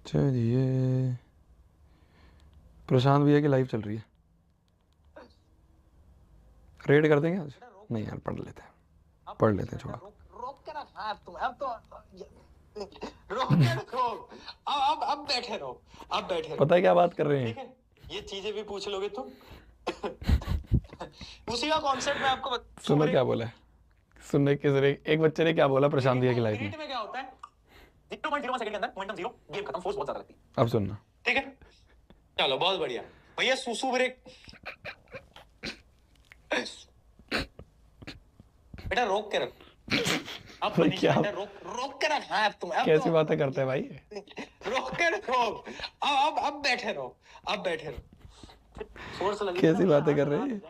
चलिए प्रशांत भैया की लाइव चल रही है, रेड कर देंगे आज? नहीं यार पढ़ लेते हैं, पढ़ लेते हैं, छोड़ो। रोक के रखा है तुम, अब तो रोक के रखो। अब बैठे रहो, अब बैठे रहो। पता है क्या बात कर रहे हैं? ठीक है, ये चीजें भी पूछ लोगे तुम। उसी का कॉन्सेप्ट मैं आपको सुनो क्या बोला है, सुनने के जरिए एक बच्चे ने क्या बोला प्रशांत भैया की लाइफ में। क्या होता है 0.01 सेकंड के अंदर मोमेंटम जीरो, गेम खत्म, फोर्स बहुत ज्यादा लगती है। अब सुनना, ठीक है, चलो बहुत बढ़िया भैया। सुसु ब्रेक बेटा, रोक के रख। अब क्या रोक के रख। हाँ तुम कैसी बातें करते हैं भाई, रोक के रखो। अब बैठे रहो, अब बैठे रहो। फोर्स लगी, कैसी बातें कर रहे हैं।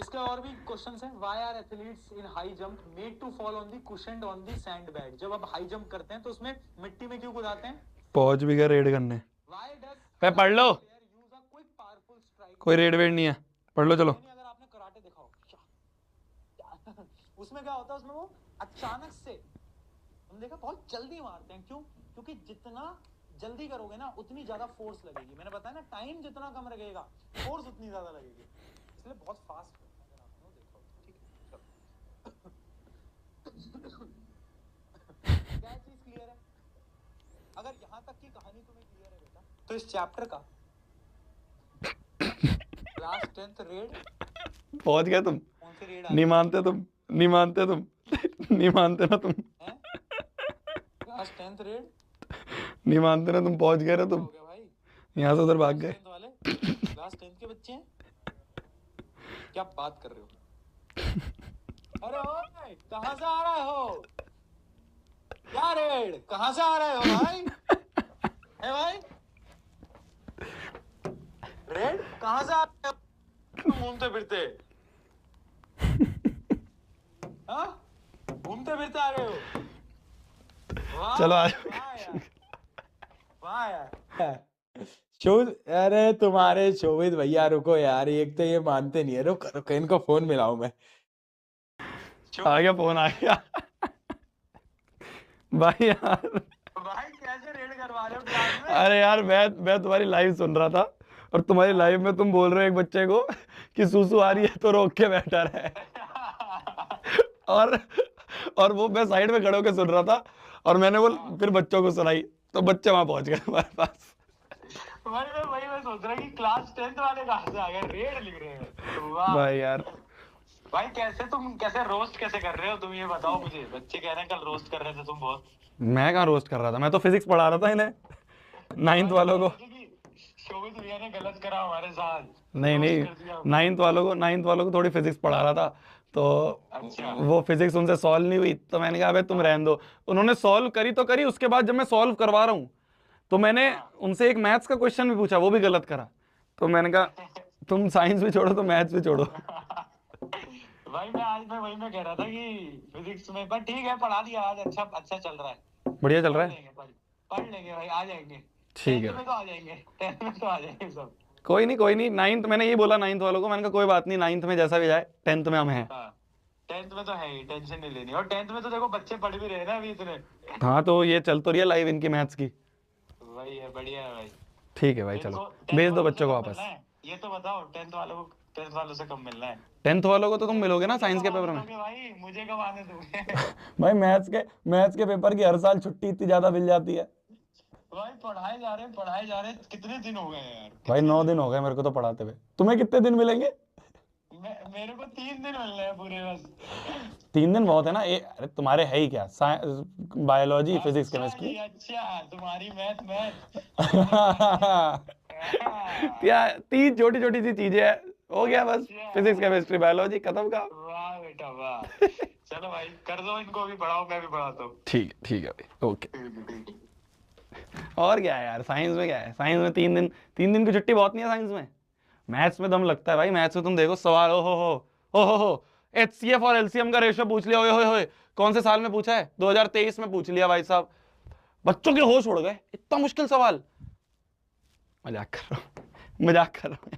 इसके और भी क्वेश्चंस हैं। Why are athletes in high jump made to fall on the cushioned on the sand bed? जब आप हाई जंप करते हैं तो उसमें मिट्टी में क्यों कूदाते हैं? पहुंच भी गए रेड करने। व्हाई डज पे पढ़ लो, use a quick powerful strike? कोई रेड वेड नहीं है, पढ़ लो चलो। अगर आपने कराटे देखा हो, उसमें क्या होता है, उसमें वो अचानक से हम देखा बहुत जल्दी मारते हैं। क्यों? क्योंकि जितना जल्दी करोगे ना उतनी ज्यादा फोर्स लगेगी। मैंने बताया ना, टाइम जितना कम लगेगा फोर्स उतनी ज्यादा लगेगी, इसलिए बहुत फास्ट करते हैं। अगर आपने वो देखा हो, ठीक है। क्या चीज क्लियर है? अगर यहां तक की कहानी तुम्हें क्लियर है बेटा, तो इस चैप्टर का क्लास 10th रेड पहुंच गए तुम, कौन सी रेड? नहीं मानते तुम, नहीं मानते तुम, नहीं मानते ना तुम, क्लास 10th रेड नहीं मानते ना तुम, पहुंच गए ना तुम, यहाँ से उधर भाग गए। क्लास 10th के बच्चे हैं, क्या बात कर रहे हो? अरे ओए, कहाँ से आ रहे हो? क्या रेड, कहाँ से आ रहे हो भाई? है भाई, रेड कहाँ से आ रहे हो? तुम घूमते फिरते, हाँ घूमते फिरते आ रहे हो? चलो आज वाह यार। अरे तुम्हारे शोभित भैया रुको यार, एक तो ये मानते नहीं है। रुको रुको, इनको फोन मिलाऊं मैं। आ गया, फोन आ गया। भाई यार, भाई कैसे रेड करवा रहे हो क्लास में? अरे यार मैं तुम्हारी लाइव सुन रहा था और तुम्हारी लाइव में तुम बोल रहे हो एक बच्चे को कि सूसू आ रही है तो रोक के बैठा रहे। और वो मैं साइड में खड़े होकर सुन रहा था और मैंने वो फिर बच्चों को सुनाई तो बच्चे वहां पहुंच गए हमारे पास। वही मैं सोच रहा कि क्लास 10th वाले कहाँ से आ गए, रेड लिख रहे हैं। वाह भाई यार, भाई कैसे रोस्ट कैसे कर रहे हो तुम, ये बताओ मुझे। बच्चे कह रहे हैं कल रोस्ट कर रहे थे तुम बहुत। मैं कहाँ रोस्ट कर रहा था, मैं तो फिजिक्स पढ़ा रहा था इन्हें, 9th वालों को। शोभित भैया ने गलत करा हमारे साथ। नहीं 9th वालों को थोड़ी फिजिक्स पढ़ा रहा था तो वो फिजिक्स उनसे सॉल्व नहीं हुई तो मैंने कहा अबे तुम रहने दो। उन्होंने सॉल्व करी तो करी, उसके बाद जब मैं सॉल्व करवा रहा हूँ तो मैंने उनसे एक मैथ्स का क्वेश्चन भी पूछा, वो भी गलत करा। तो मैंने कहा तुम साइंस भी छोड़ो तो मैथ्स भी छोड़ो। भाई मैं वही में कह रहा था कि फिजिक्स में, पर ठीक है पढ़ा दिया आज, अच्छा चल रहा है, बढ़िया चल रहा है, पढ़ लेंगे भाई, आ जाएंगे। ठीक है, 10th में तो आ जाएंगे, 10th में तो आ जाएंगे सब। कोई नहीं 9th, मैंने ये बोला 9th वालों को, मैंने कहा कोई बात नहीं 9th में जैसा भी जाए 10th में हम हैं। 10th में तो है ही, टेंशन नहीं लेनी। और 10th में तो देखो बच्चे पढ़ भी रहे ना अभी इतने। हाँ तो ये चल तो रही है लाइव इनकी मैथ्स की। वही है, बढ़िया है भाई। ठीक है भाई, चलो भेज दो बच्चों को वापस। ये तो बताओ 10th वालों से कब मिलना है? 10th वालों को तो तुम मिलोगे ना साइंस के पेपर में। भाई मुझे कब आने दोगे? भाई मैथ्स के पेपर की हर साल छुट्टी इतनी ज्यादा मिल जाती है। भाई पढ़ाए जा रहे हैं, कितने दिन हो गए यार? भाई 9 दिन हो गए मेरे को तो पढ़ाते हुए, तुम्हें कितने दिन मिलेंगे? मेरे को 3 दिन मिलने हैं पूरे बस। 3 दिन बहुत है ना। अरे तुम्हारे है ही क्या, बायोलॉजी फिजिक्स केमिस्ट्री। अच्छा तुम्हारी मैथ यार 3 छोटी छोटी सी चीजें है, हो गया बस। फिजिक्स केमिस्ट्री बायोलॉजी खत्म का। वाह बेटा वाह। चलो भाई कर दो इनको भी, पढ़ाओ, मैं भी पढ़ाता हूँ। ठीक है भाई, ओके। और क्या है यार, साइंस में क्या है, साइंस में 3 दिन की छुट्टी बहुत नहीं है साइंस में। मैथ्स में दम लगता है भाई, मैथ्स में तुम देखो सवाल, हो HCF और LCM का रेशियो पूछ लिया, ओए कौन से साल में पूछा है? 2023 में पूछ लिया भाई साहब, बच्चों के होश उड़ गए, इतना मुश्किल सवाल। मजाक कर रहा हूँ